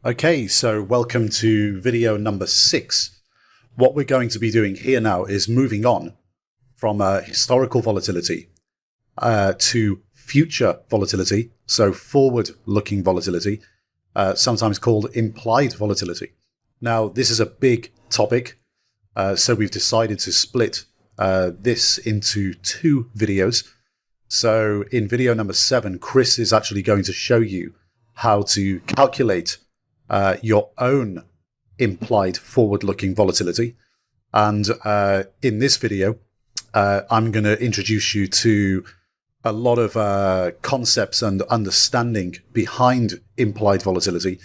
Okay, so welcome to video number 6. What we're going to be doing here now is moving on from historical volatility to future volatility, so forward-looking volatility, sometimes called implied volatility. Now, this is a big topic, so we've decided to split this into 2 videos. So in video number 7, Chris is actually going to show you how to calculate your own implied forward-looking volatility. And in this video, I'm going to introduce you to a lot of concepts and understanding behind implied volatility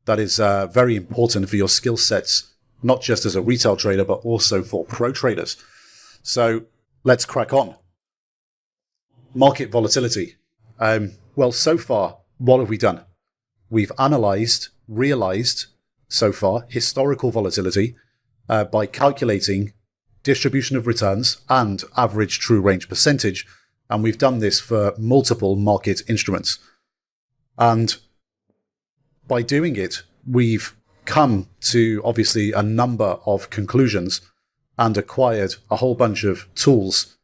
that is very important for your skill sets, not just as a retail trader, but also for pro traders. So let's crack on. Market volatility. Well, so far, what have we done? We've realized so far historical volatility by calculating distribution of returns and average true range percentage. And we've done this for multiple market instruments. And by doing it, we've come to obviously a number of conclusions and acquired a whole bunch of tools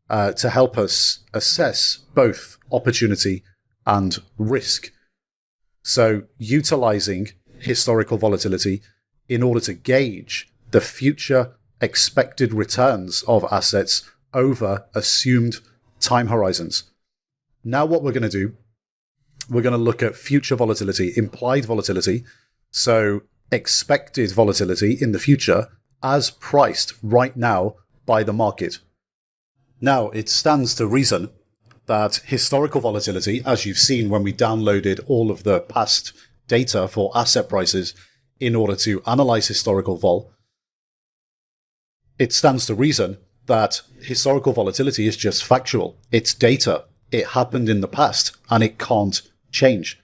to help us assess both opportunity and risk. So utilizing historical volatility in order to gauge the future expected returns of assets over assumed time horizons. Now what we're going to do, we're going to look at future volatility, implied volatility, so expected volatility in the future as priced right now by the market. Now, it stands to reason that historical volatility, as you've seen when we downloaded all of the past data for asset prices in order to analyze historical vol, it stands to reason that historical volatility is just factual. It's data. It happened in the past and it can't change.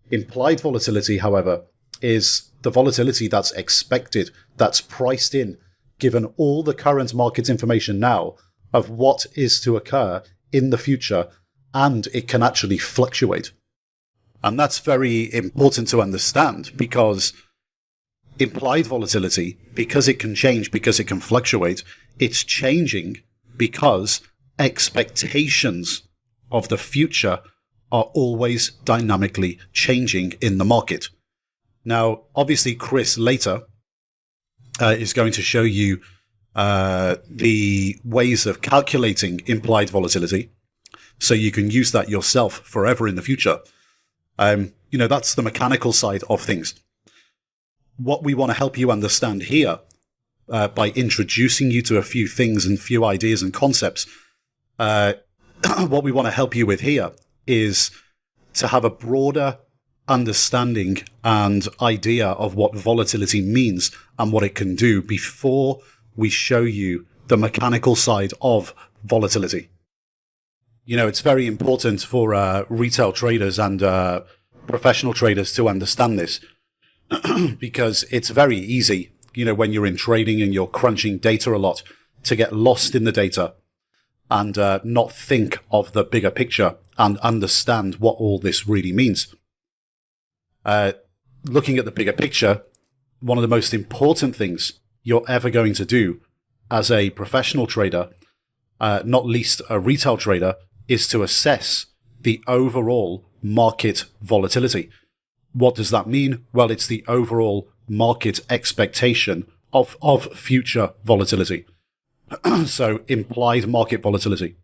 Implied volatility, however, is the volatility that's expected, that's priced in, given all the current market information now of what is to occur in the future, and it can actually fluctuate. And that's very important to understand, because implied volatility, because it can change, because it can fluctuate, it's changing because expectations of the future are always dynamically changing in the market. Now, obviously, Chris later is going to show you the ways of calculating implied volatility, so you can use that yourself forever in the future. That's the mechanical side of things. What we want to help you understand here, by introducing you to a few things and few ideas and concepts, what we want to help you with here is to have a broader understanding and idea of what volatility means and what it can do before we show you the mechanical side of volatility. It's very important for retail traders and professional traders to understand this, because it's very easy, when you're in trading and you're crunching data a lot, to get lost in the data and not think of the bigger picture and understand what all this really means. Looking at the bigger picture, one of the most important things you're ever going to do as a professional trader, not least a retail trader, is to assess the overall market volatility. What does that mean? Well, it's the overall market expectation of future volatility. So implied market volatility.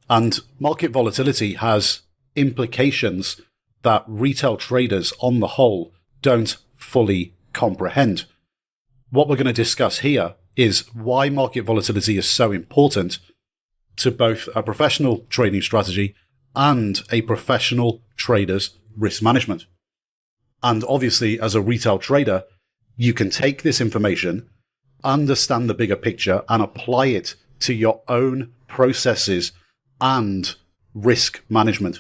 And market volatility has implications that retail traders on the whole don't fully comprehend. What we're going to discuss here is why market volatility is so important to both a professional trading strategy and a professional trader's risk management. And obviously, as a retail trader, you can take this information, understand the bigger picture, and apply it to your own processes and risk management.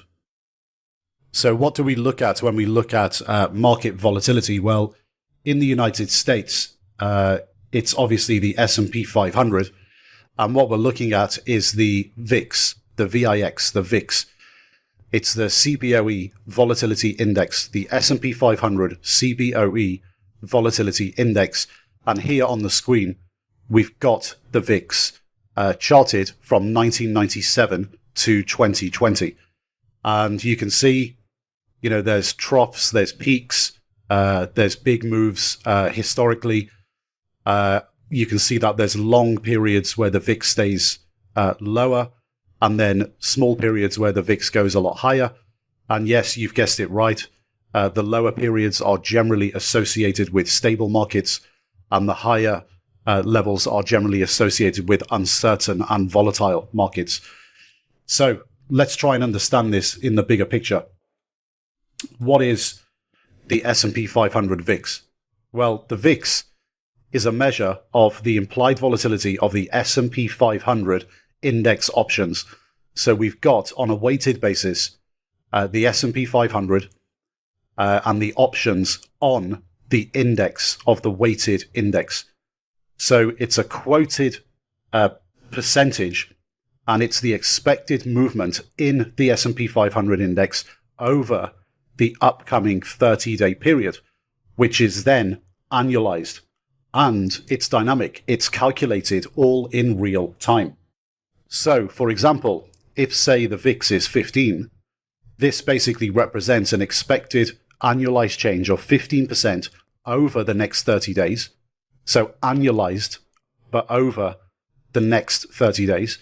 So what do we look at when we look at market volatility? Well, in the United States, it's obviously the S&P 500. And what we're looking at is the VIX, the VIX, the VIX. It's the CBOE Volatility Index, the S&P 500 CBOE Volatility Index. And here on the screen, we've got the VIX charted from 1997 to 2020. And you can see, there's troughs, there's peaks, there's big moves historically. You can see that there's long periods where the VIX stays lower, and then small periods where the VIX goes a lot higher. And yes, you've guessed it right. The lower periods are generally associated with stable markets, and the higher levels are generally associated with uncertain and volatile markets. So let's try and understand this in the bigger picture. What is the S&P 500 VIX? Well, the VIX is a measure of the implied volatility of the S&P 500 index options. So we've got, on a weighted basis, the S&P 500 and the options on the index of the weighted index. So it's a quoted percentage, and it's the expected movement in the S&P 500 index over the upcoming 30-day period, which is then annualized. And it's dynamic. It's calculated all in real time. So, for example, if, say, the VIX is 15, this basically represents an expected annualized change of 15% over the next 30 days. So annualized, but over the next 30 days.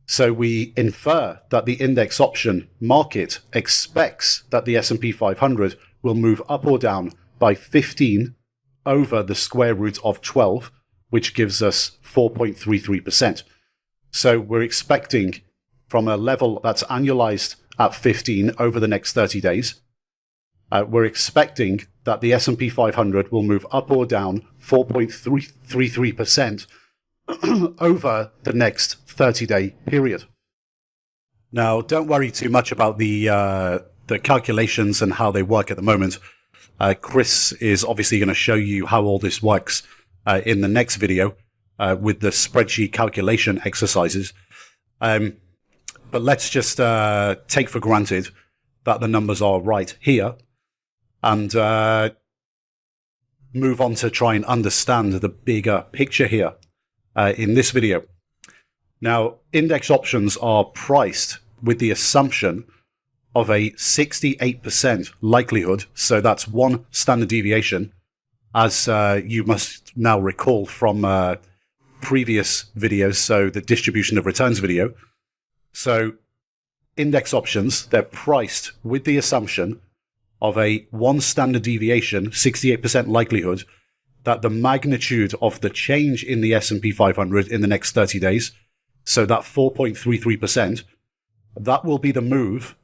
So we infer that the index option market expects that the S&P 500 will move up or down by 15 over the square root of 12, which gives us 4.33%. So we're expecting from a level that's annualized at 15 over the next 30 days, we're expecting that the S&P 500 will move up or down 4.33% over the next 30-day period. Now, don't worry too much about the calculations and how they work at the moment. Chris is obviously going to show you how all this works in the next video with the spreadsheet calculation exercises. But let's just take for granted that the numbers are right here and move on to try and understand the bigger picture here in this video. Now, index options are priced with the assumption of a 68% likelihood, so that's one standard deviation, as you must now recall from previous videos, so the distribution of returns video. So index options, they're priced with the assumption of a one standard deviation, 68% likelihood, that the magnitude of the change in the S&P 500 in the next 30 days, so that 4.33%, that will be the move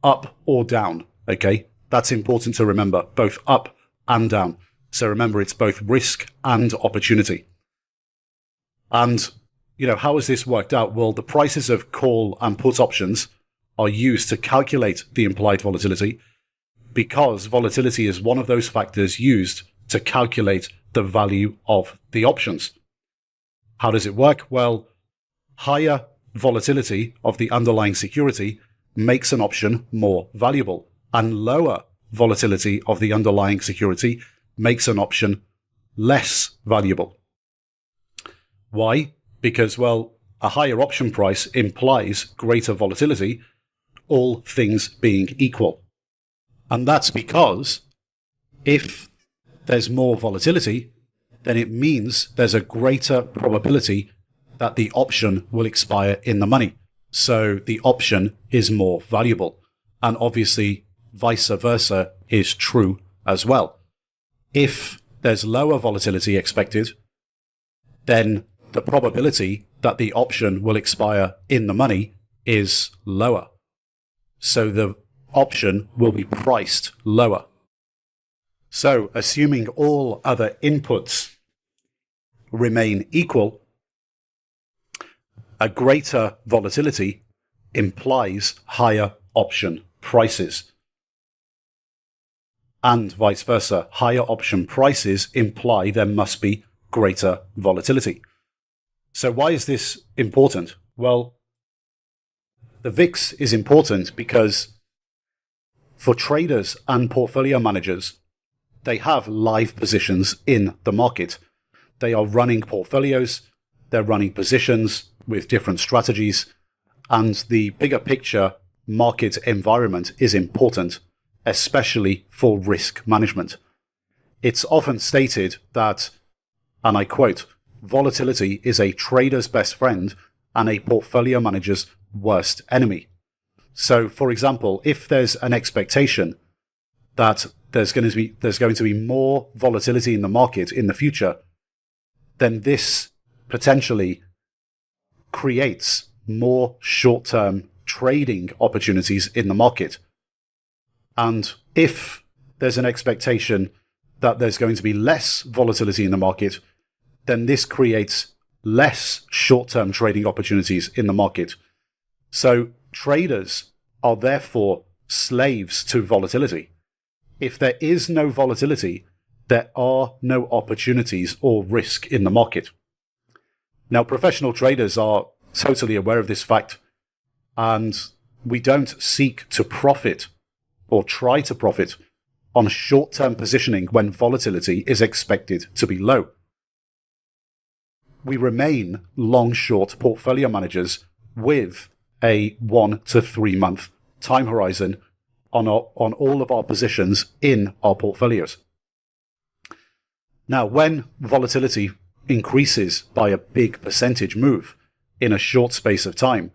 up or down, okay? That's important to remember, both up and down. So remember, it's both risk and opportunity. And, how has this worked out? Well, the prices of call and put options are used to calculate the implied volatility because volatility is one of those factors used to calculate the value of the options. How does it work? Well, higher volatility of the underlying security makes an option more valuable, and lower volatility of the underlying security makes an option less valuable. Why? Because, well, a higher option price implies greater volatility, all things being equal. And that's because if there's more volatility, then it means there's a greater probability that the option will expire in the money. So the option is more valuable. And obviously, vice versa is true as well. If there's lower volatility expected, then the probability that the option will expire in the money is lower. So the option will be priced lower. So assuming all other inputs remain equal, a greater volatility implies higher option prices. And vice versa, higher option prices imply there must be greater volatility. So why is this important? Well, The VIX is important because for traders and portfolio managers, they have live positions in the market. They are running portfolios, they're running positions with different strategies, and the bigger picture market environment is important, especially for risk management. It's often stated that, and I quote, "Volatility is a trader's best friend and a portfolio manager's worst enemy." So, for example, if there's an expectation that there's going to be more volatility in the market in the future, then this potentially creates more short-term trading opportunities in the market. And if there's an expectation that there's going to be less volatility in the market, then this creates less short-term trading opportunities in the market. So traders are therefore slaves to volatility. If there is no volatility, there are no opportunities or risk in the market. Now, professional traders are totally aware of this fact, and we don't seek to profit or try to profit on short-term positioning when volatility is expected to be low. We remain long-short portfolio managers with a 1 to 3 month time horizon on all of our positions in our portfolios. Now, when volatility increases by a big percentage move in a short space of time,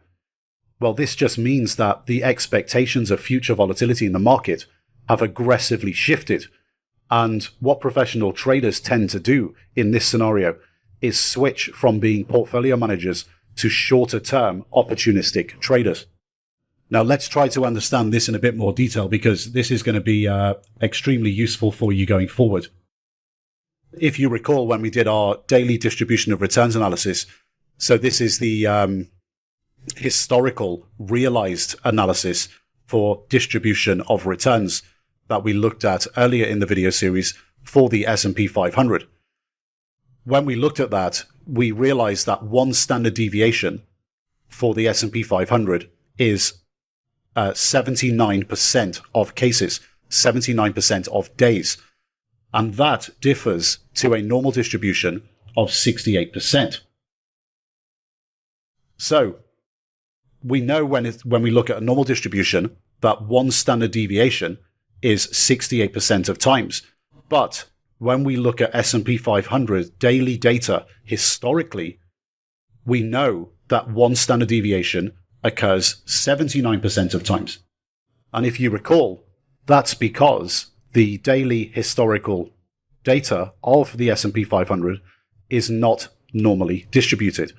well, this just means that the expectations of future volatility in the market have aggressively shifted. And what professional traders tend to do in this scenario is switch from being portfolio managers to shorter-term opportunistic traders. Now, let's try to understand this in a bit more detail, because this is going to be extremely useful for you going forward. If you recall when we did our daily distribution of returns analysis, so this is the historical realized analysis for distribution of returns that we looked at earlier in the video series for the S&P 500. When we looked at that, we realized that one standard deviation for the S&P 500 is 79% of cases, 79% of days. And that differs to a normal distribution of 68%. So we know when we look at a normal distribution that one standard deviation is 68% of times. But when we look at S&P 500 daily data historically, we know that one standard deviation occurs 79% of times. And if you recall, that's because the daily historical data of the S&P 500 is not normally distributed.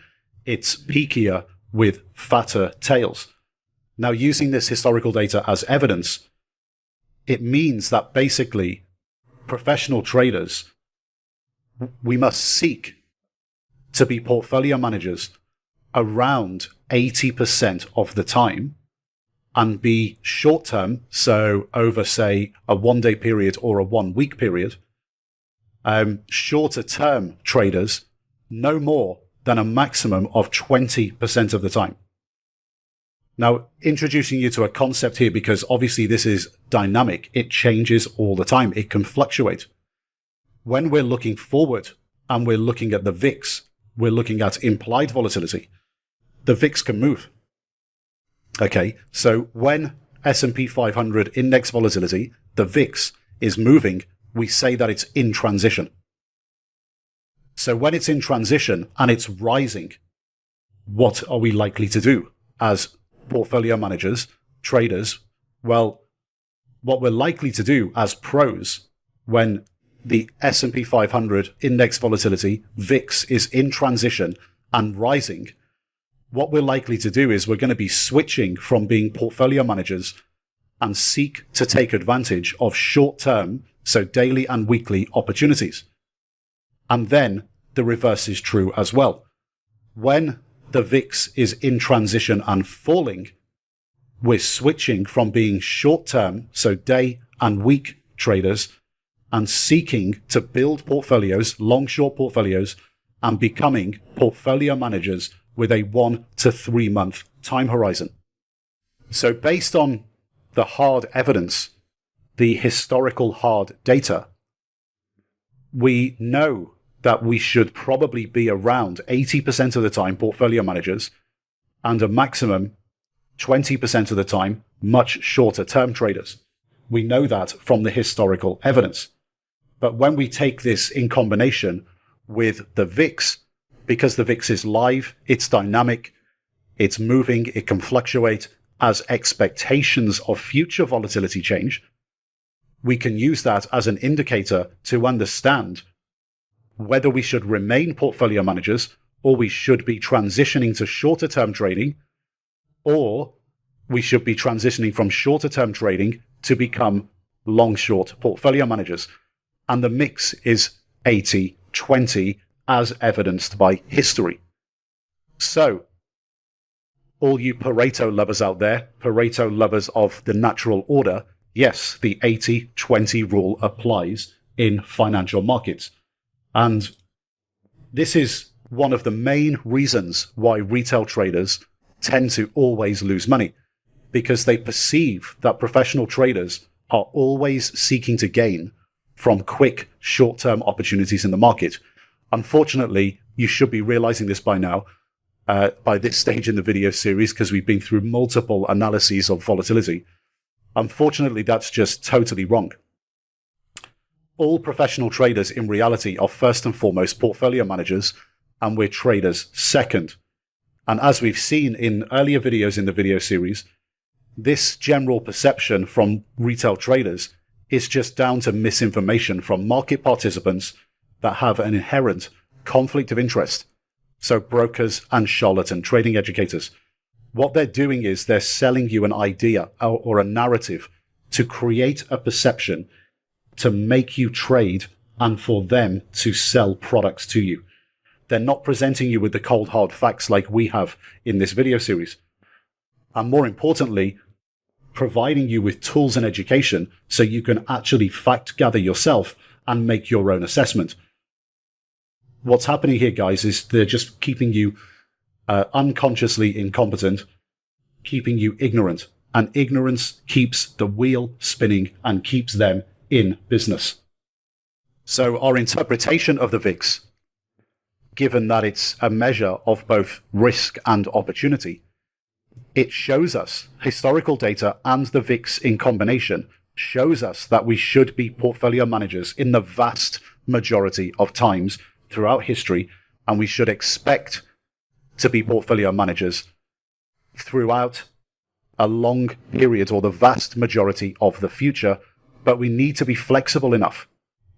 It's peakier with fatter tails. Now, using this historical data as evidence, it means that basically professional traders, we must seek to be portfolio managers around 80% of the time and be short-term, so over, say, a one-day period or a one-week period, shorter-term traders no more than a maximum of 20% of the time. Now, introducing you to a concept here, because obviously this is dynamic. It changes all the time. It can fluctuate. When we're looking forward and we're looking at the VIX, we're looking at implied volatility. The VIX can move. Okay, so when S&P 500 index volatility, the VIX is moving, we say that it's in transition. So when it's in transition and it's rising, what are we likely to do as portfolio managers, traders? Well, what we're likely to do as pros when the S&P 500 index volatility, VIX, is in transition and rising, what we're likely to do is we're going to be switching from being portfolio managers and seek to take advantage of short-term, so daily and weekly opportunities. And then the reverse is true as well. When the VIX is in transition and falling, we're switching from being short-term, so day and week traders, and seeking to build portfolios, long-short portfolios, and becoming portfolio managers with a 1 to 3 month time horizon. So based on the hard evidence, the historical hard data, we know that we should probably be around 80% of the time portfolio managers, and a maximum 20% of the time much shorter term traders. We know that from the historical evidence. But when we take this in combination with the VIX, because the VIX is live, it's dynamic, it's moving, it can fluctuate as expectations of future volatility change, we can use that as an indicator to understand whether we should remain portfolio managers, or we should be transitioning to shorter term trading, or we should be transitioning from shorter term trading to become long short portfolio managers. And the mix is 80-20 as evidenced by history. So, all you Pareto lovers out there, Pareto lovers of the natural order, yes, the 80-20 rule applies in financial markets. And this is one of the main reasons why retail traders tend to always lose money, because they perceive that professional traders are always seeking to gain from quick, short-term opportunities in the market. Unfortunately, you should be realizing this by now, by this stage in the video series, because we've been through multiple analyses of volatility. Unfortunately, that's just totally wrong. All professional traders in reality are first and foremost portfolio managers, and we're traders second. And as we've seen in earlier videos in the video series, this general perception from retail traders is just down to misinformation from market participants that have an inherent conflict of interest. So brokers and charlatan trading educators. What they're doing is they're selling you an idea or a narrative to create a perception to make you trade and for them to sell products to you. They're not presenting you with the cold hard facts like we have in this video series. And more importantly, providing you with tools and education so you can actually fact gather yourself and make your own assessment. What's happening here, guys, is they're just keeping you unconsciously incompetent, keeping you ignorant. And ignorance keeps the wheel spinning and keeps them in business. So our interpretation of the VIX, given that it's a measure of both risk and opportunity, it shows us, historical data and the VIX in combination, shows us that we should be portfolio managers in the vast majority of times throughout history, and we should expect to be portfolio managers throughout a long period or the vast majority of the future, but we need to be flexible enough.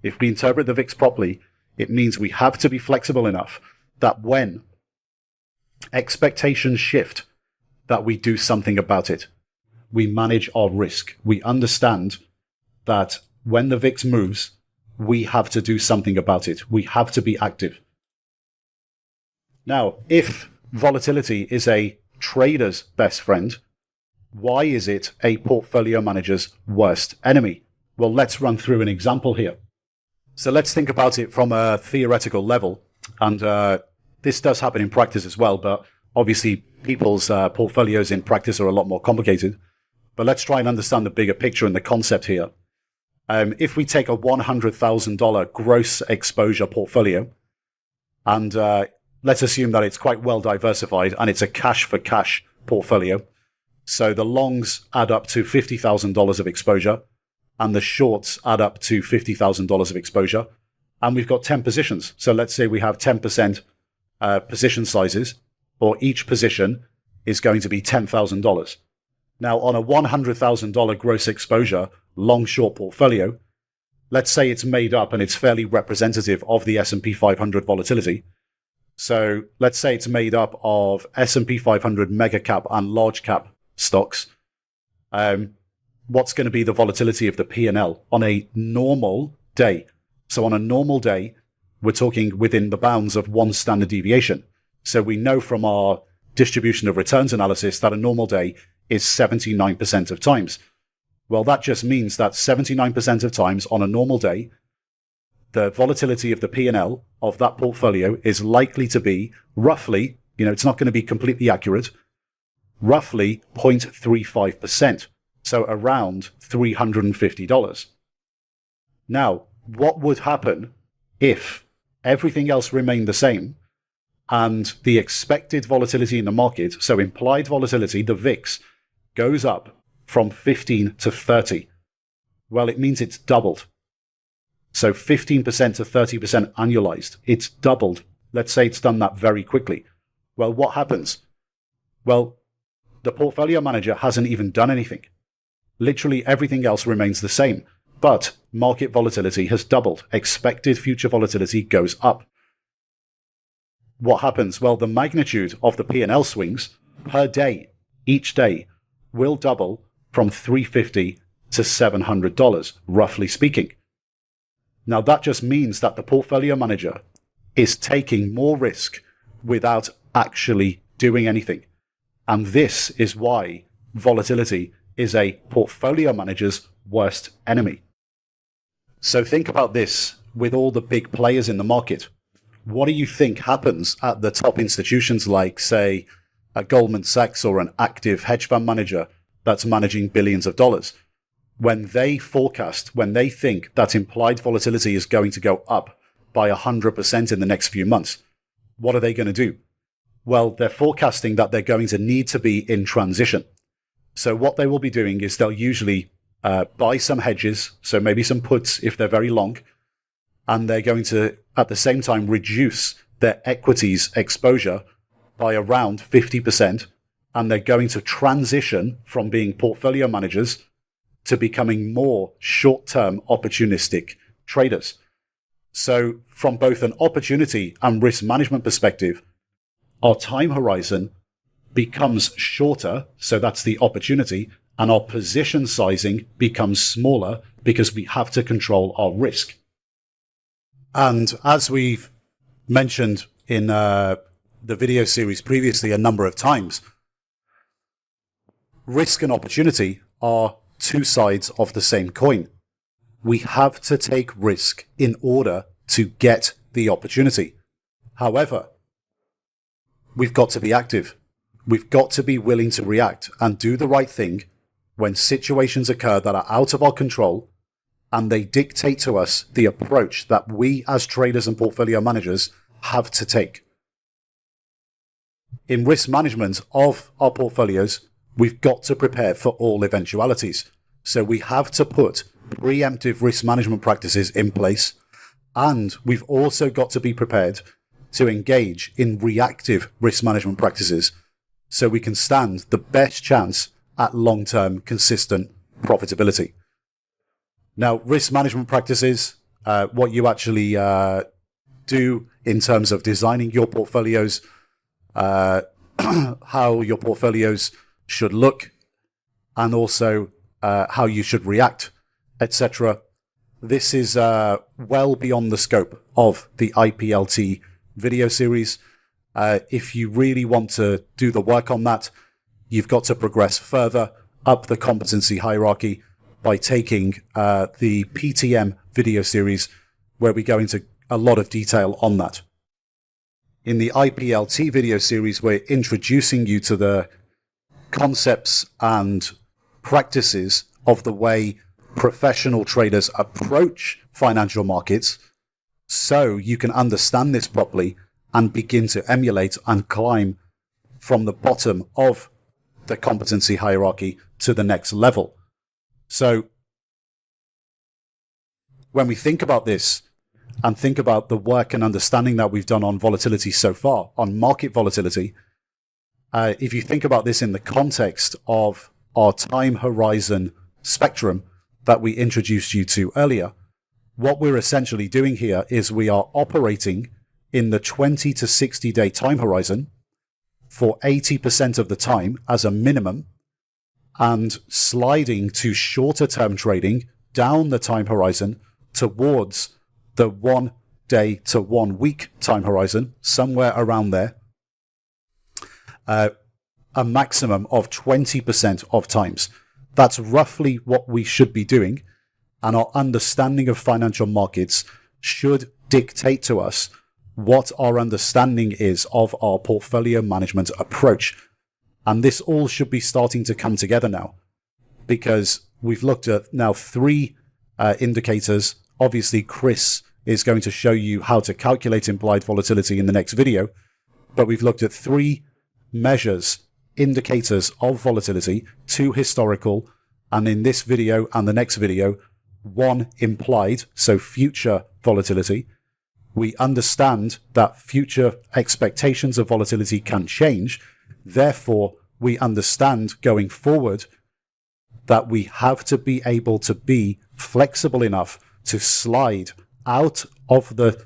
If we interpret the VIX properly, it means we have to be flexible enough that when expectations shift, that we do something about it. We manage our risk. We understand that when the VIX moves, we have to do something about it. We have to be active. Now, if volatility is a trader's best friend, why is it a portfolio manager's worst enemy? Well, let's run through an example here. So let's think about it from a theoretical level. And this does happen in practice as well, but obviously people's portfolios in practice are a lot more complicated. But let's try and understand the bigger picture and the concept here. If we take a $100,000 gross exposure portfolio, and let's assume that it's quite well diversified and it's a cash for cash portfolio. So the longs add up to $50,000 of exposure, and the shorts add up to $50,000 of exposure. And we've got 10 positions. So let's say we have 10% position sizes, or each position is going to be $10,000. Now, on a $100,000 gross exposure long-short portfolio, let's say it's made up and it's fairly representative of the S&P 500 volatility. So let's say it's made up of S&P 500 mega cap and large cap stocks. What's going to be the volatility of the P&L on a normal day? So on a normal day, we're talking within the bounds of one standard deviation. So we know from our distribution of returns analysis that a normal day is 79% of times. Well, that just means that 79% of times on a normal day, the volatility of the P&L of that portfolio is likely to be roughly, it's not going to be completely accurate, roughly 0.35%, so around $350. Now, what would happen if everything else remained the same and the expected volatility in the market, so implied volatility, the VIX, goes up from 15 to 30? Well, it means it's doubled. So 15% to 30% annualized. It's doubled. Let's say it's done that very quickly. Well, what happens? Well, the portfolio manager hasn't even done anything. Literally everything else remains the same, but market volatility has doubled. Expected future volatility goes up. What happens? Well, the magnitude of the P&L swings per day, each day, will double from $350 to $700, roughly speaking. Now, that just means that the portfolio manager is taking more risk without actually doing anything. And this is why volatility is a portfolio manager's worst enemy. So think about this with all the big players in the market. What do you think happens at the top institutions like, say, a Goldman Sachs or an active hedge fund manager that's managing billions of dollars? When they forecast, when they think that implied volatility is going to go up by 100% in the next few months, what are they going to do? Well, they're forecasting that they're going to need to be in transition. So what they will be doing is they'll usually buy some hedges, so maybe some puts if they're very long, and they're going to, at the same time, reduce their equities exposure by around 50%, and they're going to transition from being portfolio managers to becoming more short-term opportunistic traders. So from both an opportunity and risk management perspective, our time horizon becomes shorter, so that's the opportunity, and our position sizing becomes smaller because we have to control our risk. And as we've mentioned in the video series previously a number of times, risk and opportunity are two sides of the same coin. We have to take risk in order to get the opportunity. However, we've got to be active. We've got to be willing to react and do the right thing when situations occur that are out of our control and they dictate to us the approach that we as traders and portfolio managers have to take. In risk management of our portfolios, we've got to prepare for all eventualities. So we have to put preemptive risk management practices in place, and we've also got to be prepared to engage in reactive risk management practices so we can stand the best chance at long-term consistent profitability. Now, risk management practices, what you actually do in terms of designing your portfolios, how your portfolios should look, and also how you should react, etc. This is well beyond the scope of the IPLT video series. If you really want to do the work on that, you've got to progress further up the competency hierarchy by taking the PTM video series, where we go into a lot of detail on that. In the IPLT video series, we're introducing you to the concepts and practices of the way professional traders approach financial markets, so you can understand this properly and begin to emulate and climb from the bottom of the competency hierarchy to the next level. So when we think about this and think about the work and understanding that we've done on volatility so far, on market volatility, if you think about this in the context of our time horizon spectrum that we introduced you to earlier, what we're essentially doing here is we are operating in the 20 to 60 day time horizon for 80% of the time as a minimum, and sliding to shorter term trading down the time horizon towards the 1 day to 1 week time horizon, somewhere around there, a maximum of 20% of times. That's roughly what we should be doing, and our understanding of financial markets should dictate to us what our understanding is of our portfolio management approach. And this all should be starting to come together now, because we've looked at now 3 indicators. Obviously, Chris is going to show you how to calculate implied volatility in the next video, but we've looked at 3 measures, indicators of volatility, 2 historical, and in this video and the next video, 1 implied, so future volatility. We understand that future expectations of volatility can change. Therefore, we understand going forward that we have to be able to be flexible enough to slide out of the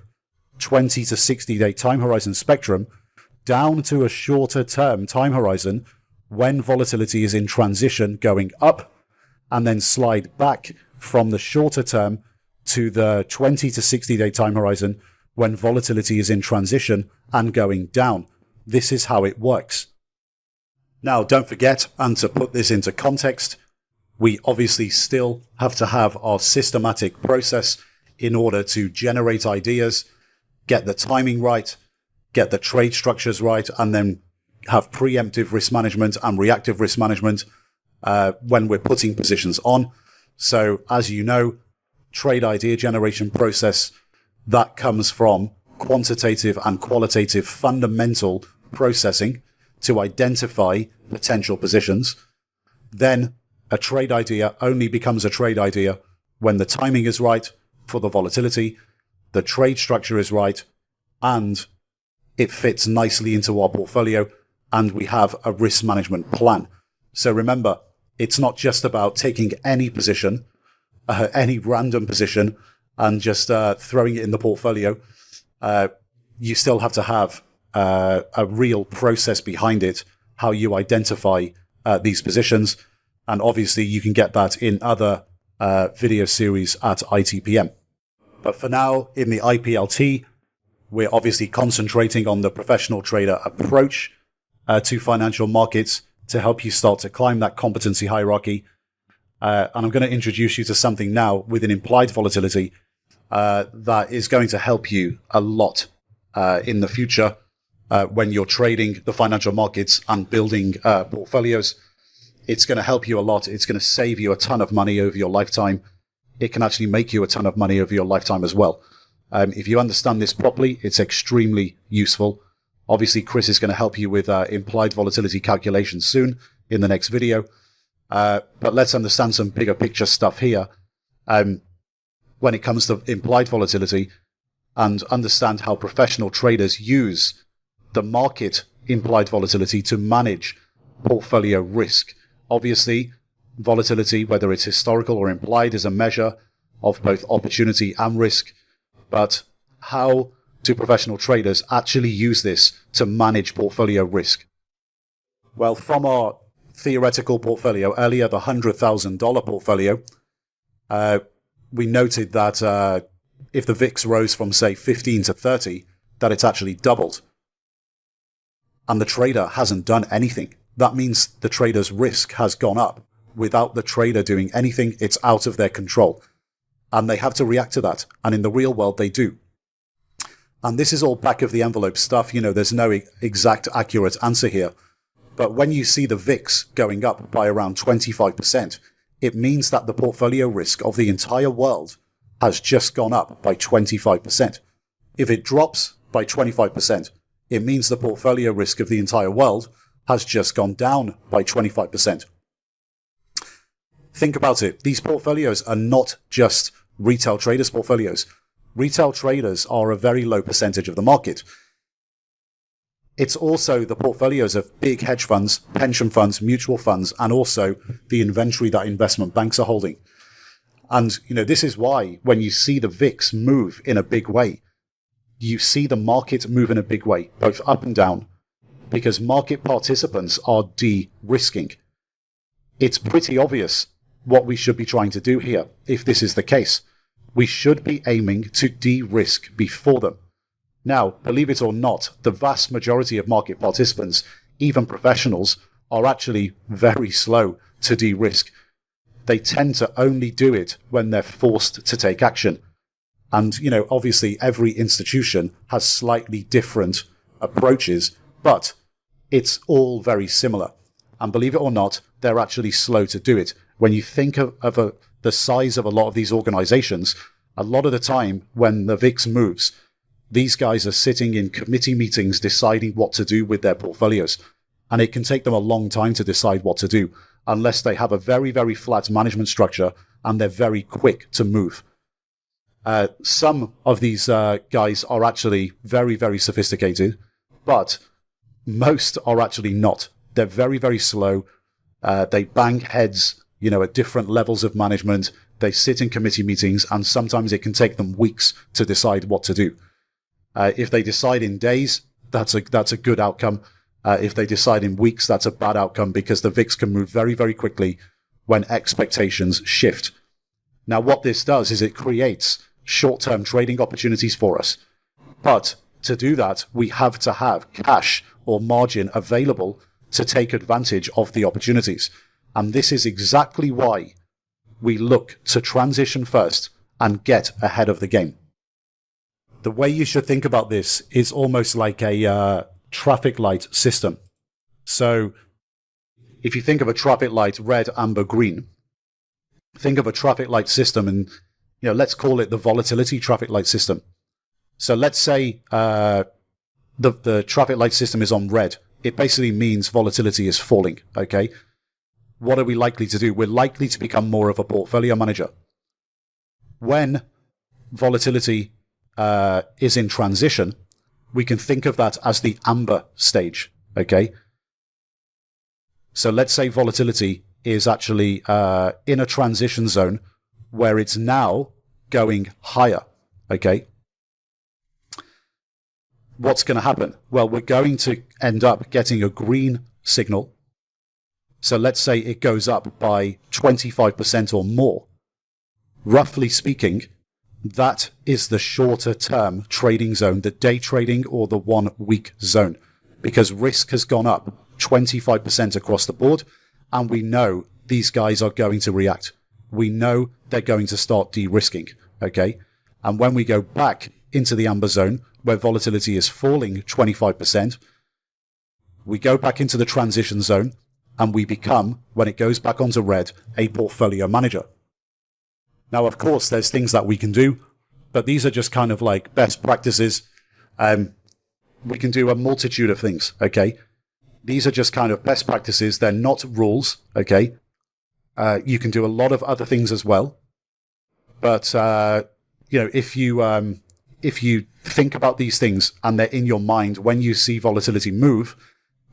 20 to 60 day time horizon spectrum down to a shorter term time horizon when volatility is in transition going up, and then slide back from the shorter term to the 20 to 60 day time horizon when volatility is in transition and going down. This is how it works. Now, don't forget, and to put this into context, we obviously still have to have our systematic process in order to generate ideas, get the timing right, get the trade structures right, and then have preemptive risk management and reactive risk management when we're putting positions on. So, as you know, trade idea generation process, that comes from quantitative and qualitative fundamental processing to identify potential positions. Then a trade idea only becomes a trade idea when the timing is right for the volatility, the trade structure is right, and it fits nicely into our portfolio, and we have a risk management plan. So remember, it's not just about taking any position, any random position, and just throwing it in the portfolio. You still have to have a real process behind it, how you identify these positions. And obviously you can get that in other video series at ITPM. But for now, in the IPLT, we're obviously concentrating on the professional trader approach to financial markets to help you start to climb that competency hierarchy. And I'm going to introduce you to something now within implied volatility that is going to help you a lot in the future when you're trading the financial markets and building portfolios. It's going to help you a lot. It's going to save you a ton of money over your lifetime. It can actually make you a ton of money over your lifetime as well. If you understand this properly, it's extremely useful. Obviously, Chris is going to help you with implied volatility calculations soon in the next video. But let's understand some bigger picture stuff here when it comes to implied volatility, and understand how professional traders use the market implied volatility to manage portfolio risk. Obviously, volatility, whether it's historical or implied, is a measure of both opportunity and risk. But how do professional traders actually use this to manage portfolio risk? Well, from our theoretical portfolio earlier, the $100,000 portfolio, we noted that if the VIX rose from, say, 15 to 30, that it's actually doubled. And the trader hasn't done anything. That means the trader's risk has gone up. Without the trader doing anything, it's out of their control. And they have to react to that. And in the real world, they do. And this is all back of the envelope stuff. You know, there's no exact accurate answer here. But when you see the VIX going up by around 25%, it means that the portfolio risk of the entire world has just gone up by 25%. If it drops by 25%, it means the portfolio risk of the entire world has just gone down by 25%. Think about it. These portfolios are not just retail traders' portfolios. Retail traders are a very low percentage of the market. It's also the portfolios of big hedge funds, pension funds, mutual funds, and also the inventory that investment banks are holding. And, you know, this is why when you see the VIX move in a big way, you see the market move in a big way, both up and down, because market participants are de-risking. It's pretty obvious what we should be trying to do here, if this is the case. We should be aiming to de-risk before them. Now, believe it or not, the vast majority of market participants, even professionals, are actually very slow to de-risk. They tend to only do it when they're forced to take action. And, you know, obviously every institution has slightly different approaches, but it's all very similar. And believe it or not, they're actually slow to do it. When you think of the size of a lot of these organizations, a lot of the time when the VIX moves, these guys are sitting in committee meetings deciding what to do with their portfolios. And it can take them a long time to decide what to do unless they have a very, very flat management structure and they're very quick to move. Some of these guys are actually very, very sophisticated, but most are actually not. They're very, very slow. They bang heads, at different levels of management. They sit in committee meetings, and sometimes it can take them weeks to decide what to do. If they decide in days, that's a good outcome. If they decide in weeks, that's a bad outcome because the VIX can move very, very quickly when expectations shift. Now, what this does is it creates short-term trading opportunities for us. But to do that, we have to have cash or margin available to take advantage of the opportunities. And this is exactly why we look to transition first and get ahead of the game. The way you should think about this is almost like a traffic light system. So if you think of a traffic light, red, amber, green, think of a traffic light system and, let's call it the volatility traffic light system. So let's say the traffic light system is on red. It basically means volatility is falling, okay? What are we likely to do? We're likely to become more of a portfolio manager. When volatility is in transition, we can think of that as the amber stage, okay? So let's say volatility is actually in a transition zone where it's now going higher, okay? What's going to happen? Well, we're going to end up getting a green signal. So let's say it goes up by 25% or more. Roughly speaking, that is the shorter term trading zone, the day trading or the 1 week zone, because risk has gone up 25% across the board. And we know these guys are going to react. We know they're going to start de-risking. Okay. And when we go back into the amber zone where volatility is falling 25%, we go back into the transition zone and we become, when it goes back onto red, a portfolio manager. Now, of course, there's things that we can do, but these are just kind of like best practices. We can do a multitude of things, okay? These are just kind of best practices. They're not rules, okay? You can do a lot of other things as well. But, if you think about these things and they're in your mind when you see volatility move,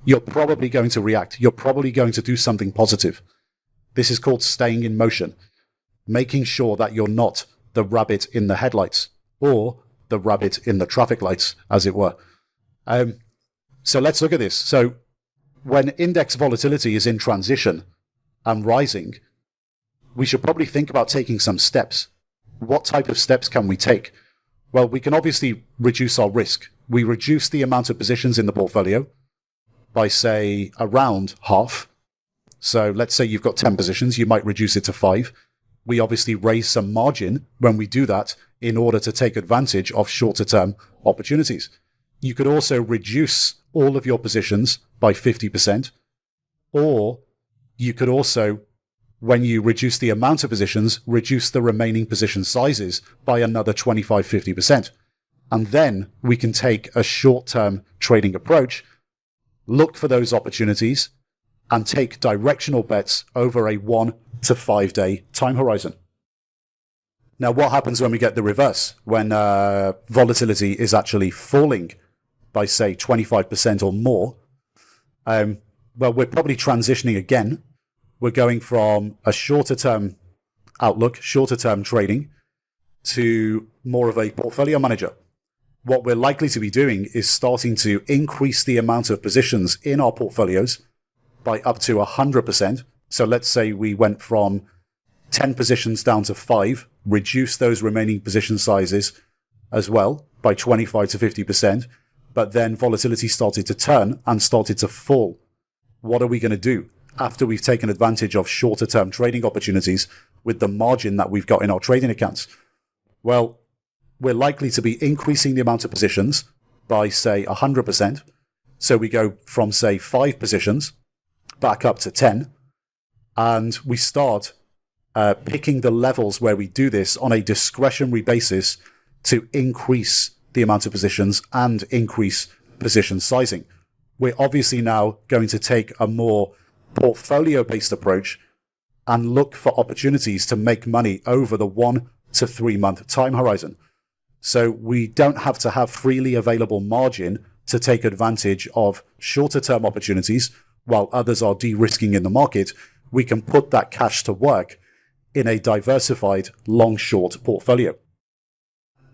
you're probably going to react. You're probably going to do something positive. This is called staying in motion, making sure that you're not the rabbit in the headlights or the rabbit in the traffic lights, as it were. So let's look at this. So when index volatility is in transition and rising, we should probably think about taking some steps. What type of steps can we take? Well, we can obviously reduce our risk. We reduce the amount of positions in the portfolio by, say, around half. So let's say you've got 10 positions, you might reduce it to 5. We obviously raise some margin when we do that in order to take advantage of shorter term opportunities. You could also reduce all of your positions by 50%, or you could also, when you reduce the amount of positions, reduce the remaining position sizes by another 25-50%. And then we can take a short-term trading approach, look for those opportunities, and take directional bets over a 1 to 5 day time horizon. Now, what happens when we get the reverse? When volatility is actually falling by, say, 25% or more? Well, we're probably transitioning again. We're going from a shorter term outlook, shorter term trading, to more of a portfolio manager. What we're likely to be doing is starting to increase the amount of positions in our portfolios by up to 100%. So let's say we went from 10 positions down to 5, reduce those remaining position sizes as well by 25 to 50%, but then volatility started to turn and started to fall. What are we going to do after we've taken advantage of shorter term trading opportunities with the margin that we've got in our trading accounts? Well, we're likely to be increasing the amount of positions by, say, 100%. So we go from, say, 5 positions back up to 10, and we start picking the levels where we do this on a discretionary basis to increase the amount of positions and increase position sizing. We're obviously now going to take a more portfolio-based approach and look for opportunities to make money over the 1 to 3 month time horizon. So we don't have to have freely available margin to take advantage of shorter term opportunities while others are de-risking in the market. We can put that cash to work in a diversified long-short portfolio.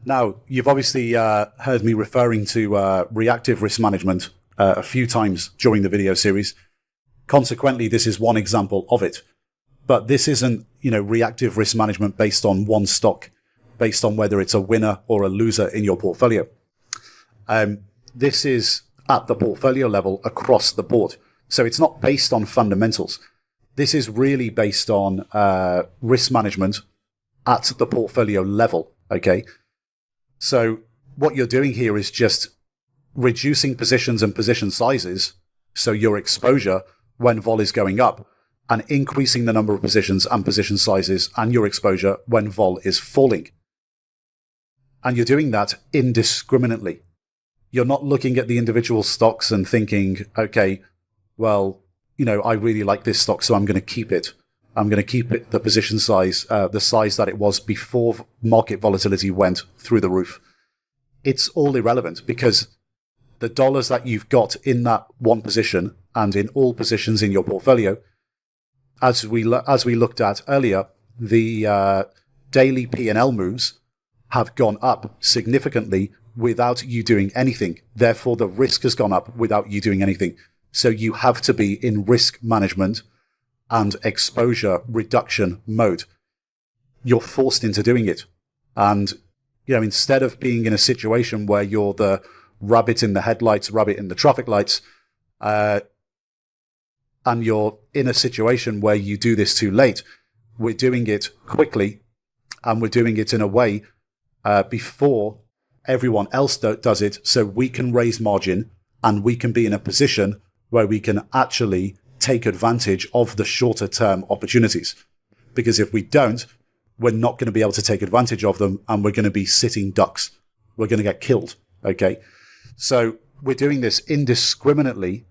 Now, you've obviously heard me referring to reactive risk management a few times during the video series. Consequently, this is one example of it. But this isn't, reactive risk management based on one stock, based on whether it's a winner or a loser in your portfolio. This is at the portfolio level across the board. So it's not based on fundamentals. This is really based on risk management at the portfolio level, okay? So what you're doing here is just reducing positions and position sizes, so your exposure when vol is going up, and increasing the number of positions and position sizes and your exposure when vol is falling. And you're doing that indiscriminately. You're not looking at the individual stocks and thinking, okay, well, I really like this stock, so I'm going to keep it. I'm going to keep it the position size, the size that it was before market volatility went through the roof. It's all irrelevant because the dollars that you've got in that one position and in all positions in your portfolio, as we looked at earlier, the daily P&L moves have gone up significantly without you doing anything. Therefore, the risk has gone up without you doing anything. So you have to be in risk management and exposure reduction mode. You're forced into doing it. And, instead of being in a situation where you're the rabbit in the headlights, rabbit in the traffic lights, and you're in a situation where you do this too late, we're doing it quickly, and we're doing it in a way before everyone else does it, so we can raise margin and we can be in a position where we can actually take advantage of the shorter term opportunities. Because if we don't, we're not going to be able to take advantage of them, and we're going to be sitting ducks. We're going to get killed. Okay. So we're doing this indiscriminately,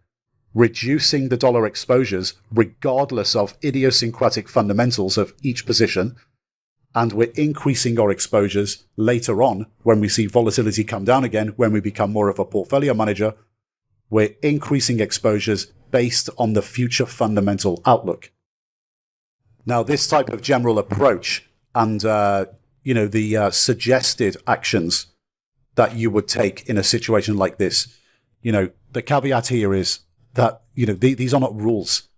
reducing the dollar exposures regardless of idiosyncratic fundamentals of each position. And we're increasing our exposures later on when we see volatility come down again, when we become more of a portfolio manager. We're increasing exposures based on the future fundamental outlook. Now, this type of general approach and, the suggested actions that you would take in a situation like this, the caveat here is that, these are not rules.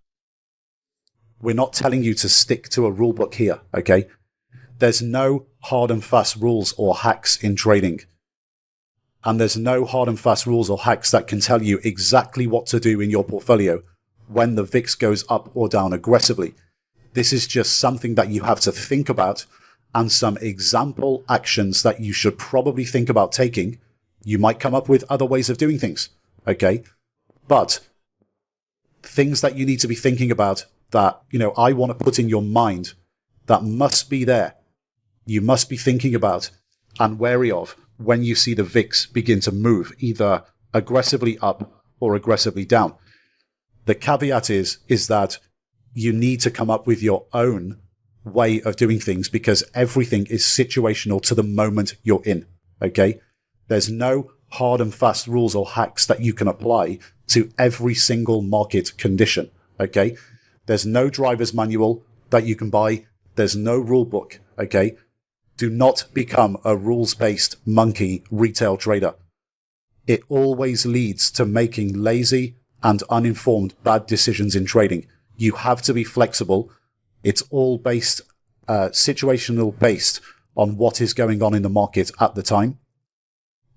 We're not telling you to stick to a rule book here, okay? There's no hard and fast rules or hacks in trading. And there's no hard and fast rules or hacks that can tell you exactly what to do in your portfolio when the VIX goes up or down aggressively. This is just something that you have to think about and some example actions that you should probably think about taking. You might come up with other ways of doing things, okay? But things that you need to be thinking about that, I want to put in your mind that must be there. You must be thinking about and wary of when you see the VIX begin to move either aggressively up or aggressively down. The caveat is that you need to come up with your own way of doing things because everything is situational to the moment you're in, okay? There's no hard and fast rules or hacks that you can apply to every single market condition, okay? There's no driver's manual that you can buy. There's no rule book, okay? Do not become a rules-based monkey retail trader. It always leads to making lazy and uninformed bad decisions in trading. You have to be flexible. It's all based, situational based on what is going on in the market at the time.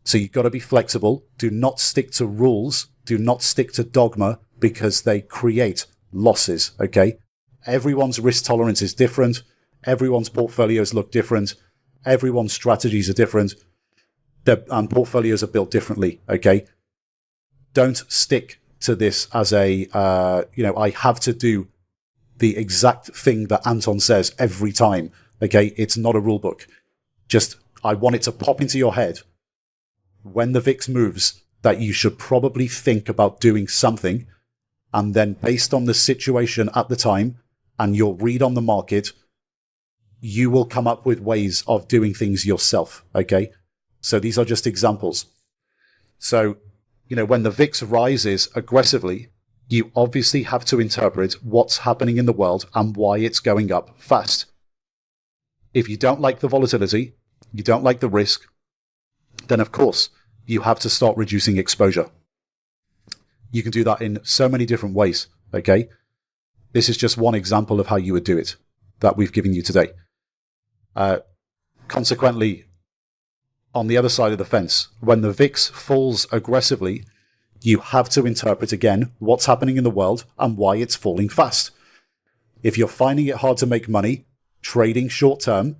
So you've got to be flexible. Do not stick to rules. Do not stick to dogma because they create losses, okay? Everyone's risk tolerance is different. Everyone's portfolios look different. Everyone's strategies are different. And portfolios are built differently, okay? Don't stick to this as a, I have to do the exact thing that Anton says every time. Okay, it's not a rule book. Just, I want it to pop into your head when the VIX moves that you should probably think about doing something. And then based on the situation at the time and your read on the market, you will come up with ways of doing things yourself. Okay, so these are just examples. So, when the VIX rises aggressively, you obviously have to interpret what's happening in the world and why it's going up fast. If you don't like the volatility, you don't like the risk, then of course you have to start reducing exposure. You can do that in so many different ways, okay? This is just one example of how you would do it that we've given you today. Consequently, on the other side of the fence, when the VIX falls aggressively, you have to interpret again what's happening in the world and why it's falling fast. If you're finding it hard to make money trading short term,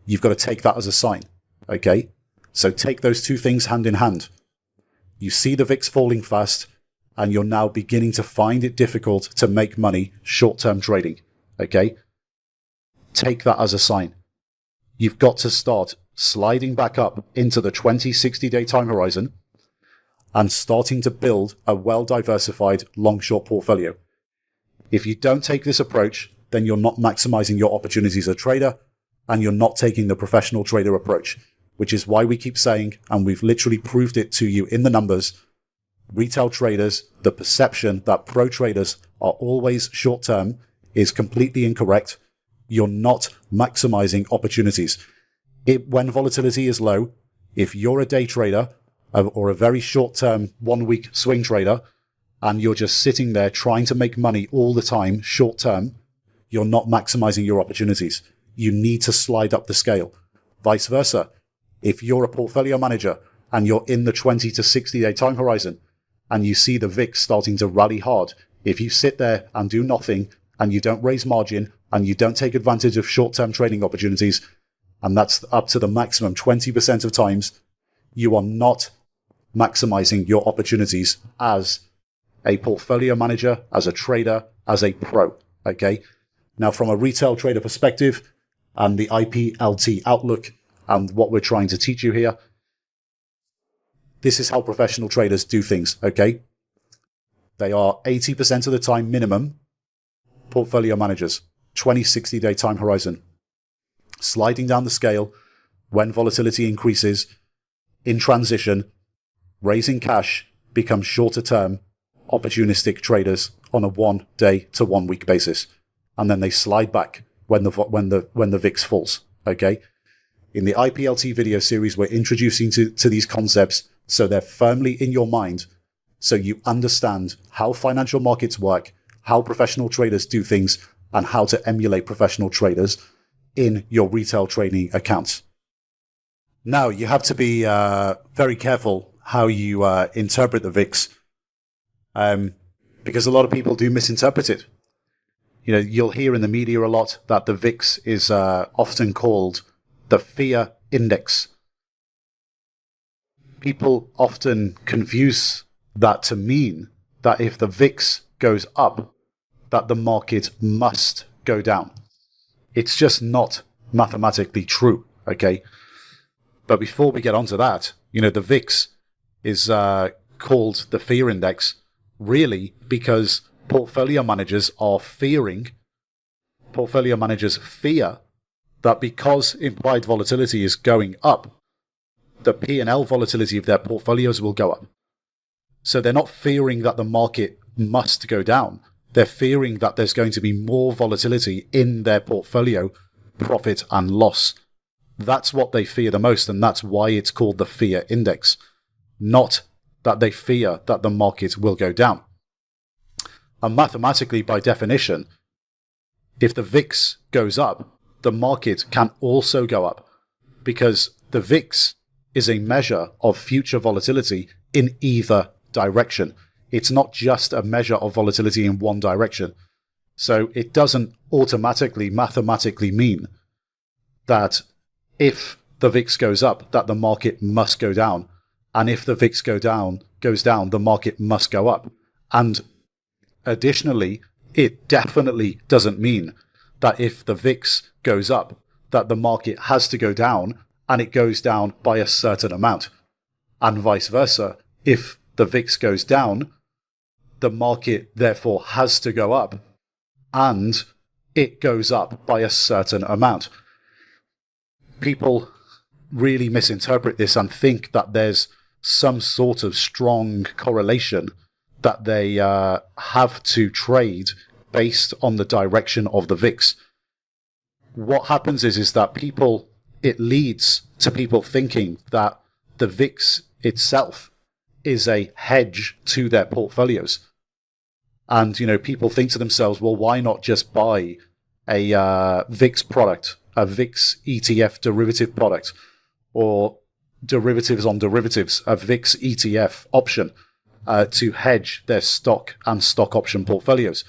you've got to take that as a sign, okay? So take those two things hand in hand. You see the VIX falling fast, and you're now beginning to find it difficult to make money short-term trading, okay? Take that as a sign. You've got to start sliding back up into the 20, 60-day time horizon and starting to build a well-diversified long-short portfolio. If you don't take this approach, then you're not maximizing your opportunities as a trader, and you're not taking the professional trader approach, which is why we keep saying, and we've literally proved it to you in the numbers, retail traders, the perception that pro traders are always short-term is completely incorrect. You're not maximizing opportunities. When volatility is low, if you're a day trader or a very short-term 1 week swing trader, and you're just sitting there trying to make money all the time short-term, you're not maximizing your opportunities. You need to slide up the scale. Vice versa. If you're a portfolio manager and you're in the 20 to 60-day time horizon and you see the VIX starting to rally hard, if you sit there and do nothing and you don't raise margin and you don't take advantage of short-term trading opportunities, and that's up to the maximum 20% of times, you are not maximizing your opportunities as a portfolio manager, as a trader, as a pro, okay? Now, from a retail trader perspective and the IPLT outlook and what we're trying to teach you here, this is how professional traders do things, okay? They are 80% of the time minimum portfolio managers, 20, 60-day time horizon, sliding down the scale when volatility increases, in transition, raising cash, become shorter term, opportunistic traders on a 1 day to 1 week basis. And then they slide back when the VIX falls, okay? In the IPLT video series, we're introducing to these concepts so they're firmly in your mind, so you understand how financial markets work, how professional traders do things, and how to emulate professional traders in your retail trading accounts. Now, you have to be very careful how you interpret the VIX, because a lot of people do misinterpret it. You'll hear in the media a lot that the VIX is often called the fear index. People often confuse that to mean that if the VIX goes up, that the market must go down. It's just not mathematically true, okay? But before we get onto that, the VIX is called the fear index really because portfolio managers fear that because implied volatility is going up, the P&L volatility of their portfolios will go up. So they're not fearing that the market must go down. They're fearing that there's going to be more volatility in their portfolio, profit and loss. That's what they fear the most, and that's why it's called the fear index, not that they fear that the market will go down. And mathematically, by definition, if the VIX goes up, the market can also go up, because the VIX is a measure of future volatility in either direction. It's not just a measure of volatility in one direction. So it doesn't automatically, mathematically mean that if the VIX goes up, that the market must go down. And if the VIX goes down, the market must go up. And additionally, it definitely doesn't mean that if the VIX goes up, that the market has to go down and it goes down by a certain amount. And vice versa. If the VIX goes down, the market therefore has to go up and it goes up by a certain amount. People really misinterpret this and think that there's some sort of strong correlation that they have to trade based on the direction of the VIX. What happens is that it leads to people thinking that the VIX itself is a hedge to their portfolios. And, people think to themselves, well, why not just buy a VIX product, a VIX ETF derivative product, or derivatives on derivatives, a VIX ETF option to hedge their stock and stock option portfolios?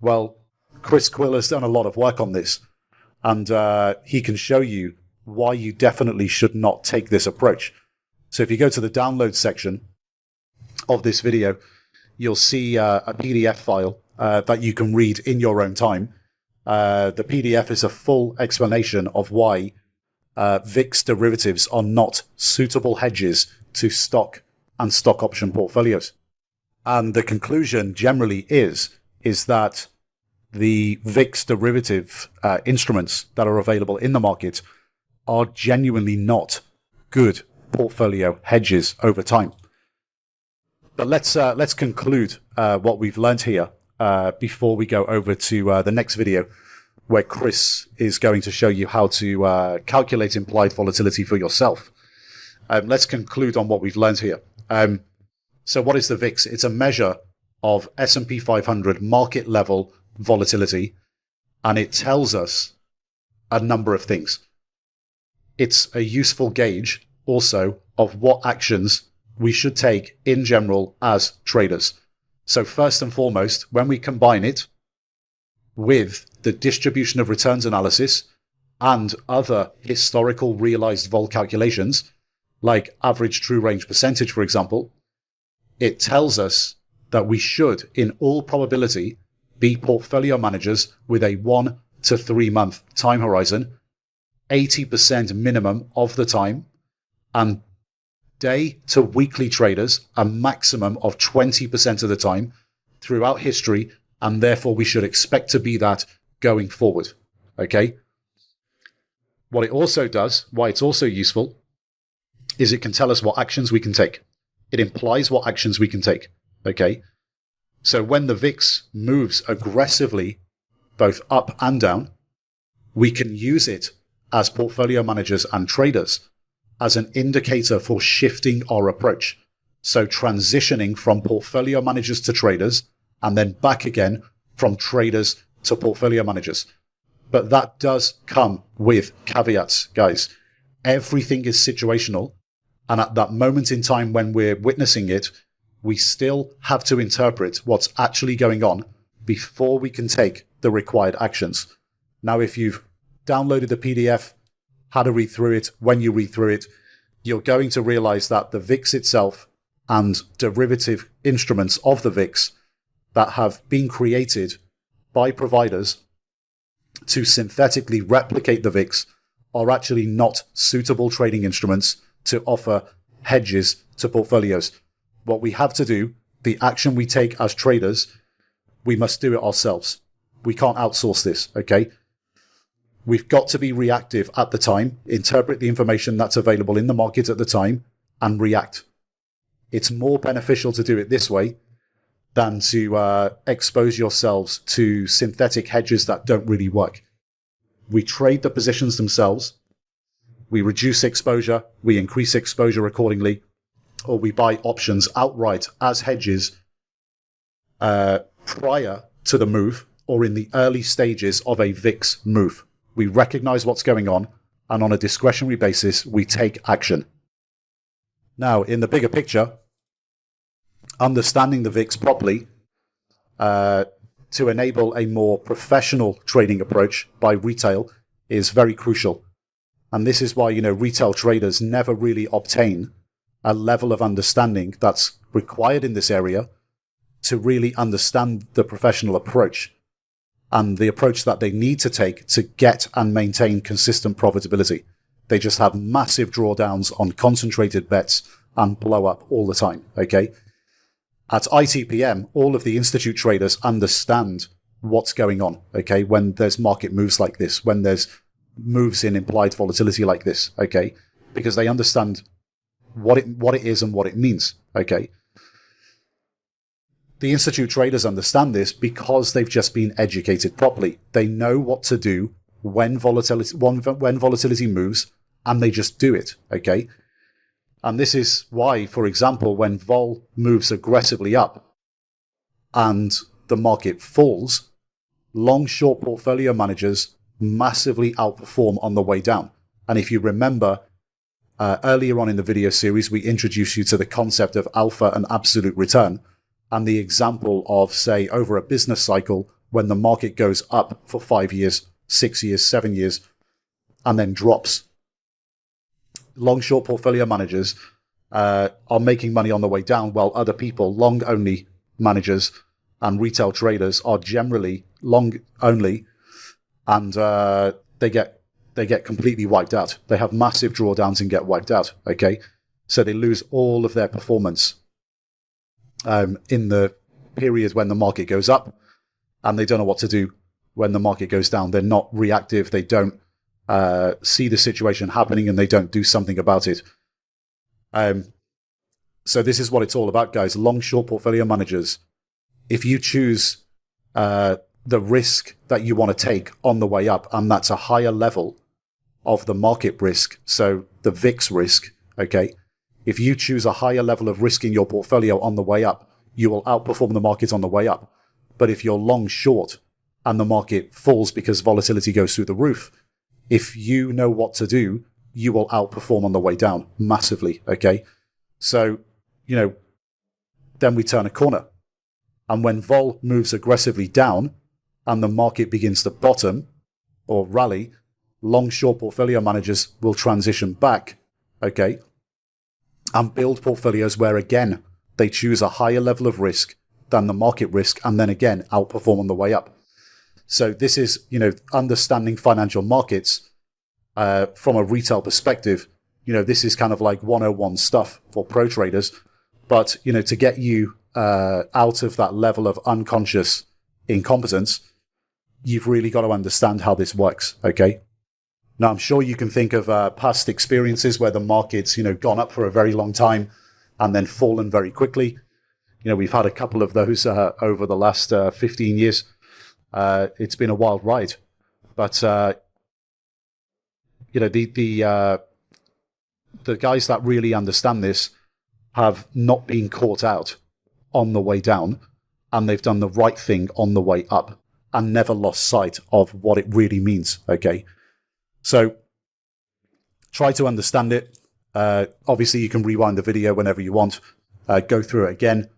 Well, Chris Quill has done a lot of work on this, and he can show you why you definitely should not take this approach. So if you go to the download section of this video, you'll see a PDF file that you can read in your own time. The PDF is a full explanation of why VIX derivatives are not suitable hedges to stock and stock option portfolios. And the conclusion generally is that the VIX derivative instruments that are available in the market are genuinely not good portfolio hedges over time. But let's conclude what we've learned here before we go over to the next video, where Chris is going to show you how to calculate implied volatility for yourself. Let's conclude on what we've learned here. So what is the VIX? It's a measure of S&P 500 market level volatility, and it tells us a number of things. It's a useful gauge also of what actions we should take in general as traders. So first and foremost, when we combine it with the distribution of returns analysis and other historical realized vol calculations, like average true range percentage, for example, it tells us that we should, in all probability, be portfolio managers with a 1 to 3 month time horizon, 80% minimum of the time, and day to weekly traders a maximum of 20% of the time throughout history, and therefore we should expect to be that going forward. Okay? What it also does, why it's also useful, is it can tell us what actions we can take. It implies what actions we can take. Okay? So when the VIX moves aggressively, both up and down, we can use it as portfolio managers and traders as an indicator for shifting our approach. So transitioning from portfolio managers to traders, and then back again from traders to portfolio managers. But that does come with caveats, guys. Everything is situational. And at that moment in time when we're witnessing it, we still have to interpret what's actually going on before we can take the required actions. Now, if you've downloaded the PDF, had to read through it, when you read through it, you're going to realize that the VIX itself and derivative instruments of the VIX that have been created by providers to synthetically replicate the VIX are actually not suitable trading instruments to offer hedges to portfolios. What we have to do, the action we take as traders, we must do it ourselves. We can't outsource this, okay? We've got to be reactive at the time, interpret the information that's available in the market at the time, and react. It's more beneficial to do it this way than to expose yourselves to synthetic hedges that don't really work. We trade the positions themselves, we reduce exposure, we increase exposure accordingly, or we buy options outright as hedges prior to the move or in the early stages of a VIX move. We recognize what's going on, and on a discretionary basis, we take action. Now, in the bigger picture, understanding the VIX properly to enable a more professional trading approach by retail is very crucial. And this is why, retail traders never really obtain a level of understanding that's required in this area to really understand the professional approach and the approach that they need to take to get and maintain consistent profitability. They just have massive drawdowns on concentrated bets and blow up all the time, okay? At ITPM, all of the institute traders understand what's going on, okay, when there's market moves like this, when there's moves in implied volatility like this, okay, because they understand what it is and what it means, okay? The institute traders understand this because they've just been educated properly. They know what to do when volatility moves, and they just do it, okay? And this is why, for example, when vol moves aggressively up and the market falls, long-short portfolio managers massively outperform on the way down. And if you remember, earlier on in the video series, we introduced you to the concept of alpha and absolute return, and the example of, say, over a business cycle, when the market goes up for 5 years, 6 years, 7 years, and then drops. Long-short portfolio managers are making money on the way down, while other people, long-only managers and retail traders, are generally long-only, and they get completely wiped out. They have massive drawdowns and get wiped out, okay? So they lose all of their performance in the period when the market goes up, and they don't know what to do when the market goes down. They're not reactive. They don't see the situation happening, and they don't do something about it. So this is what it's all about, guys. Long-short portfolio managers, if you choose the risk that you want to take on the way up, and that's a higher level of the market risk, so the VIX risk, okay? If you choose a higher level of risk in your portfolio on the way up, you will outperform the market on the way up. But if you're long short and the market falls because volatility goes through the roof, if you know what to do, you will outperform on the way down massively, okay? So, then we turn a corner. And when vol moves aggressively down and the market begins to bottom or rally, long-short portfolio managers will transition back, okay, and build portfolios where, again, they choose a higher level of risk than the market risk, and then again outperform on the way up. So this is, understanding financial markets from a retail perspective. This is kind of like 101 stuff for pro traders. But, to get you out of that level of unconscious incompetence, you've really got to understand how this works, okay? Now, I'm sure you can think of past experiences where the market's, gone up for a very long time and then fallen very quickly. We've had a couple of those over the last 15 years. It's been a wild ride. But, the guys that really understand this have not been caught out on the way down, and they've done the right thing on the way up and never lost sight of what it really means, okay? So try to understand it. Obviously, you can rewind the video whenever you want, go through it again,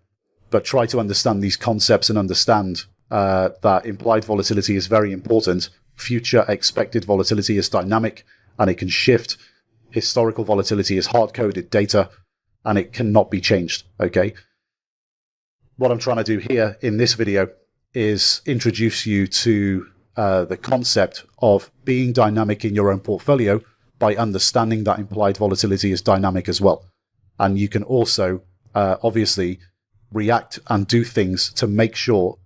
but try to understand these concepts and understand that implied volatility is very important. Future expected volatility is dynamic, and it can shift. Historical volatility is hard-coded data, and it cannot be changed, okay? What I'm trying to do here in this video is introduce you to the concept of being dynamic in your own portfolio by understanding that implied volatility is dynamic as well. And you can also, obviously, react and do things to make sure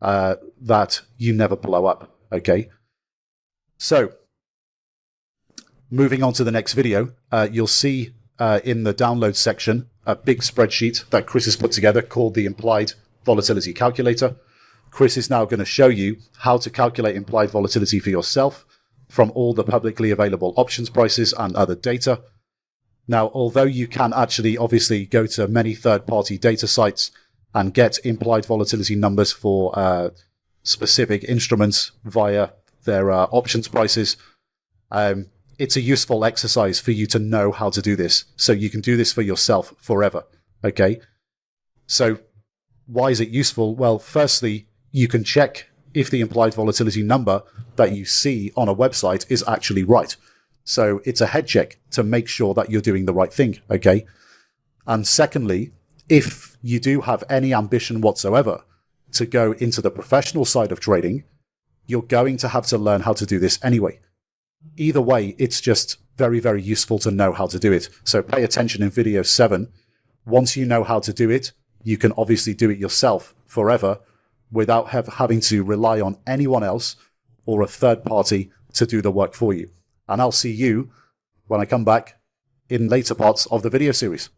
that you never blow up, okay? So, moving on to the next video, you'll see in the download section a big spreadsheet that Chris has put together called the Implied Volatility Calculator. Chris is now going to show you how to calculate implied volatility for yourself from all the publicly available options prices and other data. Now, although you can actually obviously go to many third-party data sites and get implied volatility numbers for specific instruments via their options prices, it's a useful exercise for you to know how to do this, so you can do this for yourself forever, okay? So why is it useful? Well, firstly, you can check if the implied volatility number that you see on a website is actually right. So it's a head check to make sure that you're doing the right thing, okay? And secondly, if you do have any ambition whatsoever to go into the professional side of trading, you're going to have to learn how to do this anyway. Either way, it's just very, very useful to know how to do it. So pay attention in video 7. Once you know how to do it, you can obviously do it yourself forever without having to rely on anyone else or a third party to do the work for you. And I'll see you when I come back in later parts of the video series.